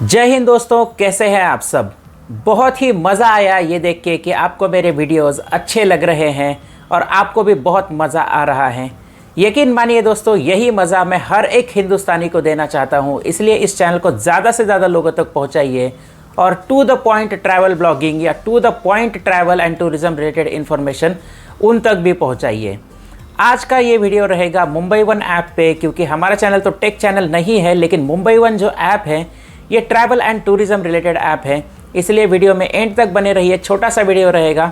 जय हिंद दोस्तों, कैसे हैं आप सब। बहुत ही मज़ा आया ये देख के कि आपको मेरे वीडियोस अच्छे लग रहे हैं और आपको भी बहुत मज़ा आ रहा है। यकीन मानिए दोस्तों, यही मज़ा मैं हर एक हिंदुस्तानी को देना चाहता हूँ, इसलिए इस चैनल को ज़्यादा से ज़्यादा लोगों तक पहुँचाइए और to the point travel blogging या to the point travel and tourism related information उन तक भी पहुँचाइए। आज का ये वीडियो रहेगा मुंबई वन ऐप पे, क्योंकि हमारा चैनल तो टेक चैनल नहीं है, लेकिन मुंबई वन जो ऐप है ये travel and tourism related app है, इसलिए वीडियो में एंड तक बने रहिए। छोटा सा वीडियो रहेगा,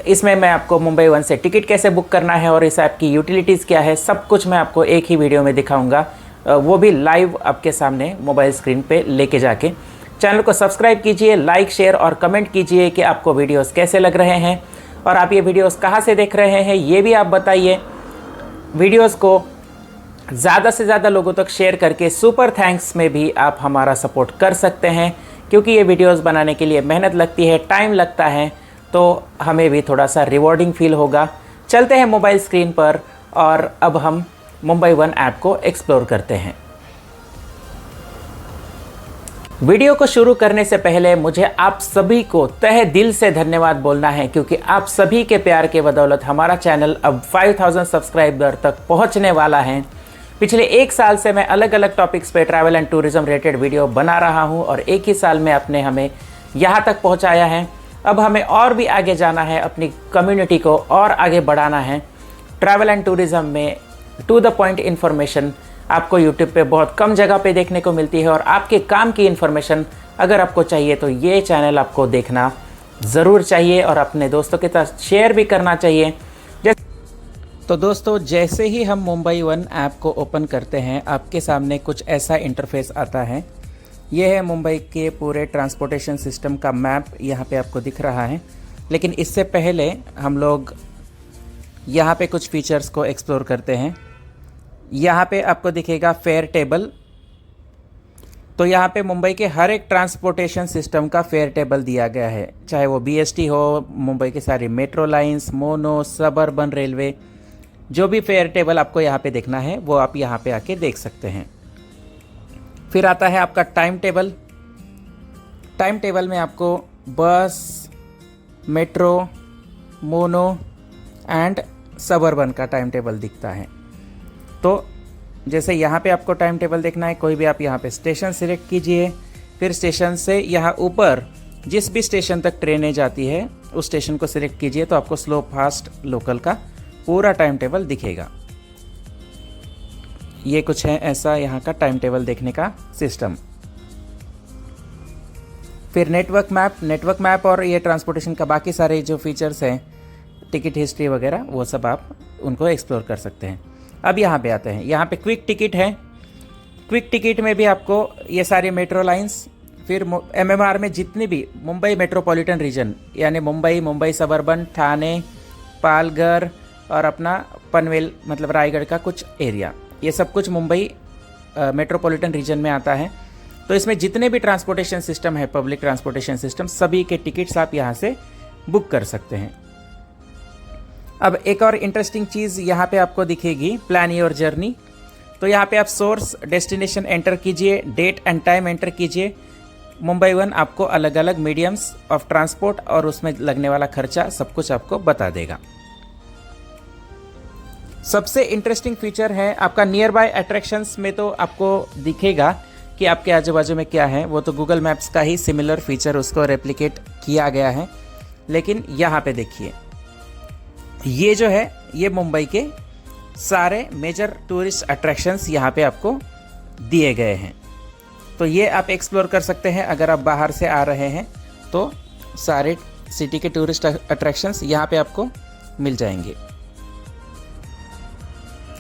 इसमें मैं आपको मुंबई वन से टिकट कैसे बुक करना है और इस ऐप की यूटिलिटीज़ क्या है, सब कुछ मैं आपको एक ही वीडियो में दिखाऊंगा, वो भी लाइव आपके सामने मोबाइल स्क्रीन पे लेके जाके। चैनल को सब्सक्राइब कीजिए, लाइक शेयर और कमेंट कीजिए कि आपको वीडियोज़ कैसे लग रहे हैं और आप ये वीडियोज़ कहाँ से देख रहे हैं ये भी आप बताइए। वीडियोज़ को ज़्यादा से ज़्यादा लोगों तक शेयर करके सुपर थैंक्स में भी आप हमारा सपोर्ट कर सकते हैं, क्योंकि ये वीडियोस बनाने के लिए मेहनत लगती है, टाइम लगता है, तो हमें भी थोड़ा सा रिवॉर्डिंग फील होगा। चलते हैं मोबाइल स्क्रीन पर और अब हम मुंबई वन ऐप को एक्सप्लोर करते हैं। वीडियो को शुरू करने से पहले मुझे आप सभी को तहे दिल से धन्यवाद बोलना है, क्योंकि आप सभी के प्यार के बदौलत हमारा चैनल अब 5000 सब्सक्राइबर तक पहुंचने वाला है। पिछले एक साल से मैं अलग अलग टॉपिक्स पे travel and tourism related video बना रहा हूं और एक ही साल में आपने हमें यहां तक पहुंचाया है। अब हमें और भी आगे जाना है, अपनी कम्युनिटी को और आगे बढ़ाना है। ट्रैवल एंड टूरिज़्म में टू द पॉइंट इन्फॉर्मेशन आपको यूट्यूब पे बहुत कम जगह पे देखने को मिलती है और आपके काम की इन्फॉर्मेशन अगर आपको चाहिए तो ये चैनल आपको देखना ज़रूर चाहिए और अपने दोस्तों के साथ शेयर भी करना चाहिए। तो दोस्तों, जैसे ही हम मुंबई वन ऐप को ओपन करते हैं, आपके सामने कुछ ऐसा इंटरफेस आता है। ये है मुंबई के पूरे ट्रांसपोर्टेशन सिस्टम का मैप, यहाँ पे आपको दिख रहा है। लेकिन इससे पहले हम लोग यहाँ पे कुछ फीचर्स को एक्सप्लोर करते हैं। यहाँ पे आपको दिखेगा फेयर टेबल। तो यहाँ पे मुंबई के हर एक ट्रांसपोर्टेशन सिस्टम का फेयर टेबल दिया गया है, चाहे वो BST हो, मुंबई की सारी metro lines, mono, suburban railway, जो भी फेयर टेबल आपको यहाँ पे देखना है वो आप यहाँ पे आके देख सकते हैं। फिर आता है आपका टाइम टेबल। टाइम टेबल में आपको बस, मेट्रो, मोनो एंड सबअर्बन का टाइम टेबल दिखता है। तो जैसे यहाँ पे आपको टाइम टेबल देखना है, कोई भी आप यहाँ पे स्टेशन सिलेक्ट कीजिए। फिर स्टेशन से यहाँ ऊपर जिस भी स्टेशन तक ट्रेनें जाती है उस स्टेशन को सिलेक्ट कीजिए, तो आपको स्लो फास्ट लोकल का पूरा टाइम टेबल दिखेगा। ये कुछ है ऐसा यहाँ का टाइम टेबल देखने का सिस्टम। फिर नेटवर्क मैप और ये ट्रांसपोर्टेशन का बाकी सारे जो फीचर्स हैं, टिकट हिस्ट्री वगैरह, वो सब आप उनको एक्सप्लोर कर सकते हैं। अब यहाँ पे आते हैं, यहाँ पे क्विक टिकट है। क्विक टिकट में भी आपको ये सारी मेट्रो लाइंस, फिर MMR में जितनी भी मुंबई मेट्रोपॉलिटन रीजन यानी मुंबई सबअर्बन, ठाणे, पालघर और अपना पनवेल मतलब रायगढ़ का कुछ एरिया, ये सब कुछ मुंबई मेट्रोपॉलिटन रीजन में आता है। तो इसमें जितने भी ट्रांसपोर्टेशन सिस्टम है, पब्लिक ट्रांसपोर्टेशन सिस्टम, सभी के टिकट्स आप यहाँ से बुक कर सकते हैं। अब एक और इंटरेस्टिंग चीज़ यहाँ पे आपको दिखेगी, प्लान योर जर्नी। तो यहाँ पे आप सोर्स, डेस्टिनेशन एंटर कीजिए, डेट एंड टाइम एंटर कीजिए। मुंबई वन आपको अलग अलग मीडियम्स ऑफ ट्रांसपोर्ट और उसमें लगने वाला खर्चा सब कुछ आपको बता देगा। सबसे इंटरेस्टिंग फीचर है आपका नियर बाय अट्रैक्शंस में। तो आपको दिखेगा कि आपके आजू बाजू में क्या है, वो तो गूगल मैप्स का ही सिमिलर फीचर उसको रेप्लिकेट किया गया है। लेकिन यहाँ पे देखिए, ये जो है ये मुंबई के सारे मेजर टूरिस्ट अट्रैक्शंस यहाँ पे आपको दिए गए हैं। तो ये आप एक्सप्लोर कर सकते हैं। अगर आप बाहर से आ रहे हैं तो सारे सिटी के टूरिस्ट अट्रैक्शंस यहाँ पे आपको मिल जाएंगे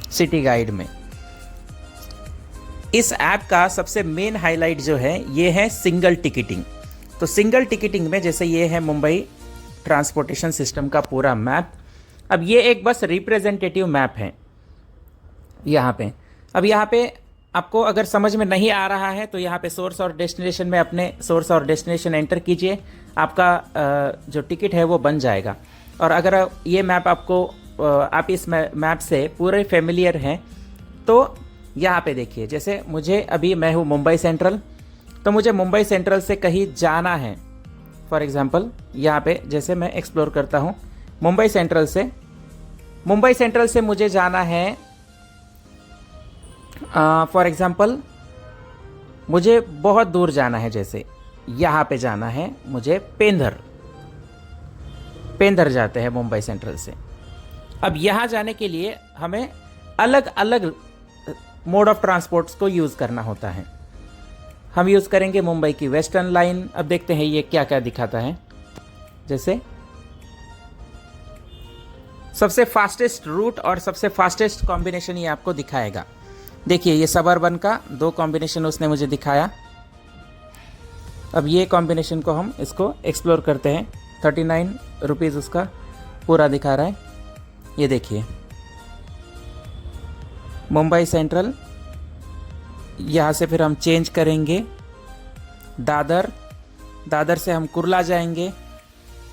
सिटी गाइड में। इस ऐप का सबसे मेन हाईलाइट जो है ये है सिंगल टिकटिंग। तो सिंगल टिकटिंग में जैसे ये है मुंबई ट्रांसपोर्टेशन सिस्टम का पूरा मैप। अब ये एक बस रिप्रेजेंटेटिव मैप है यहाँ पे। अब यहाँ पे आपको अगर समझ में नहीं आ रहा है तो यहाँ पे सोर्स और डेस्टिनेशन में अपने सोर्स और डेस्टिनेशन एंटर कीजिए, आपका जो टिकट है वो बन जाएगा। और अगर ये मैप आपको आप इस मैप से पूरे फेमिलियर हैं तो यहाँ पे देखिए, जैसे मैं हूँ मुंबई सेंट्रल, तो मुझे मुंबई सेंट्रल से कहीं जाना है, फॉर एग्ज़ाम्पल यहाँ पे जैसे मैं एक्सप्लोर करता हूँ मुंबई सेंट्रल से मुझे जाना है, फॉर एग्ज़ाम्पल मुझे बहुत दूर जाना है, जैसे यहाँ पे जाना है मुझे पेंधर जाते हैं मुंबई सेंट्रल से। अब यहाँ जाने के लिए हमें अलग अलग मोड ऑफ ट्रांसपोर्ट्स को यूज़ करना होता है। हम यूज़ करेंगे मुंबई की वेस्टर्न लाइन। अब देखते हैं ये क्या क्या दिखाता है। जैसे सबसे फास्टेस्ट रूट और सबसे फास्टेस्ट कॉम्बिनेशन ये आपको दिखाएगा। देखिए ये सबअर्बन का 2 कॉम्बिनेशन उसने मुझे दिखाया। अब ये कॉम्बिनेशन को हम इसको एक्सप्लोर करते हैं। 39 रुपीज़ उसका पूरा दिखा रहा है। ये देखिए मुंबई सेंट्रल, यहाँ से फिर हम चेंज करेंगे दादर से हम कुर्ला जाएंगे,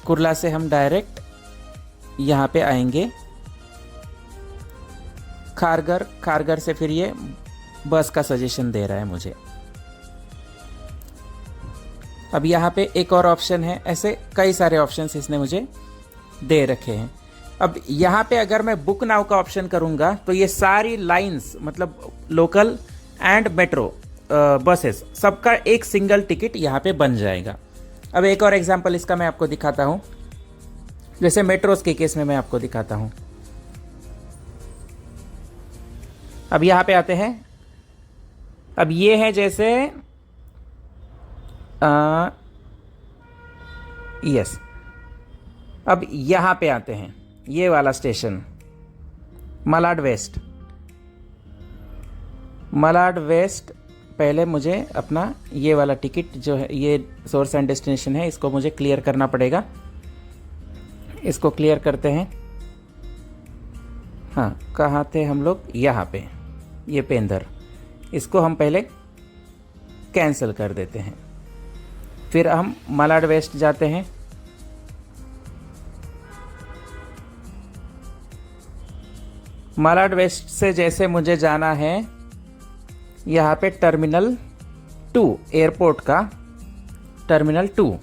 कुर्ला से हम डायरेक्ट यहाँ पे आएंगे खारगर से फिर ये बस का सजेशन दे रहा है मुझे। अब यहाँ पे एक और ऑप्शन है, ऐसे कई सारे ऑप्शंस इसने मुझे दे रखे हैं। अब यहाँ पे अगर मैं बुक नाउ का ऑप्शन करूँगा तो ये सारी लाइंस मतलब लोकल एंड मेट्रो बसेस सबका एक सिंगल टिकट यहाँ पे बन जाएगा। अब एक और एग्जांपल इसका मैं आपको दिखाता हूँ। जैसे मेट्रोस के केस में मैं आपको दिखाता हूँ। अब यहाँ पे आते हैं। अब ये है जैसे यस, अब यहाँ पे आते हैं, ये वाला स्टेशन मलाड वेस्ट। पहले मुझे अपना ये वाला टिकट जो है, ये सोर्स एंड डेस्टिनेशन है, इसको मुझे क्लियर करना पड़ेगा। इसको क्लियर करते हैं। हाँ, कहाँ थे हम लोग? यहाँ पे, ये पेंधर। इसको हम पहले कैंसिल कर देते हैं। फिर हम मलाड वेस्ट जाते हैं। मलाड वेस्ट से जैसे मुझे जाना है यहाँ पे टर्मिनल 2, एयरपोर्ट का टर्मिनल 2।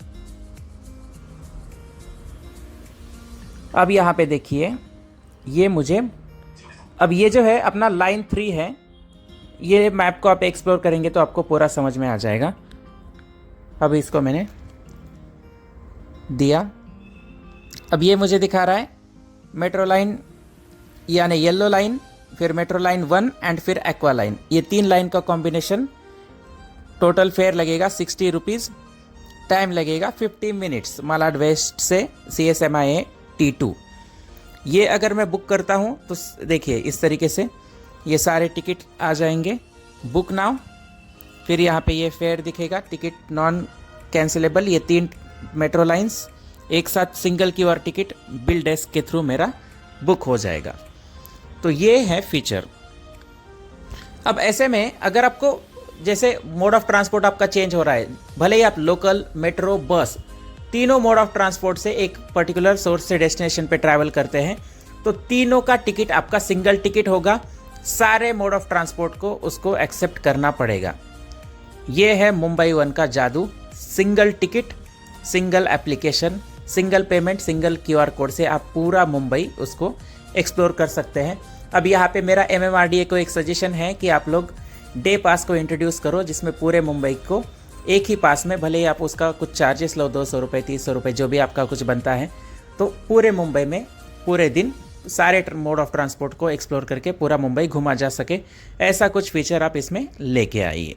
अब यहाँ पे देखिए ये मुझे, अब ये जो है अपना लाइन 3 है। ये मैप को आप एक्सप्लोर करेंगे तो आपको पूरा समझ में आ जाएगा। अब इसको मैंने दिया। अब ये मुझे दिखा रहा है मेट्रो लाइन यानी येलो लाइन, फिर मेट्रो लाइन 1 एंड फिर एक्वा लाइन। ये 3 लाइन का कॉम्बिनेशन। टोटल फेयर लगेगा 60 रुपीज़। टाइम लगेगा 50 मिनट्स मलाड वेस्ट से CSMIA T2। ये अगर मैं बुक करता हूँ तो देखिए इस तरीके से ये सारे टिकट आ जाएंगे। बुक नाउ, फिर यहाँ पे ये फेयर दिखेगा, टिकट नॉन कैंसिलेबल। ये 3 मेट्रो लाइंस एक साथ single QR ticket bill desk के थ्रू मेरा बुक हो जाएगा। तो ये है फीचर। अब ऐसे में अगर आपको जैसे मोड ऑफ ट्रांसपोर्ट आपका चेंज हो रहा है, भले ही आप लोकल, मेट्रो, बस, तीनों मोड ऑफ ट्रांसपोर्ट से एक पर्टिकुलर सोर्स से डेस्टिनेशन पे ट्रैवल करते हैं, तो तीनों का टिकट आपका सिंगल टिकट होगा। सारे मोड ऑफ ट्रांसपोर्ट को उसको एक्सेप्ट करना पड़ेगा। ये है मुंबई वन का जादू। Single ticket, single application, single payment, single QR code से आप पूरा मुंबई उसको एक्सप्लोर कर सकते हैं। अब यहाँ पे मेरा MMRDA को एक सजेशन है कि आप लोग डे पास को इंट्रोड्यूस करो, जिसमें पूरे मुंबई को एक ही पास में, भले ही आप उसका कुछ चार्जेस लो, 200 रुपये, 300 रुपये, जो भी आपका कुछ बनता है, तो पूरे मुंबई में पूरे दिन सारे मोड ऑफ ट्रांसपोर्ट को एक्सप्लोर करके पूरा मुंबई घुमा जा सके। ऐसा कुछ फीचर आप इसमें लेके आइए।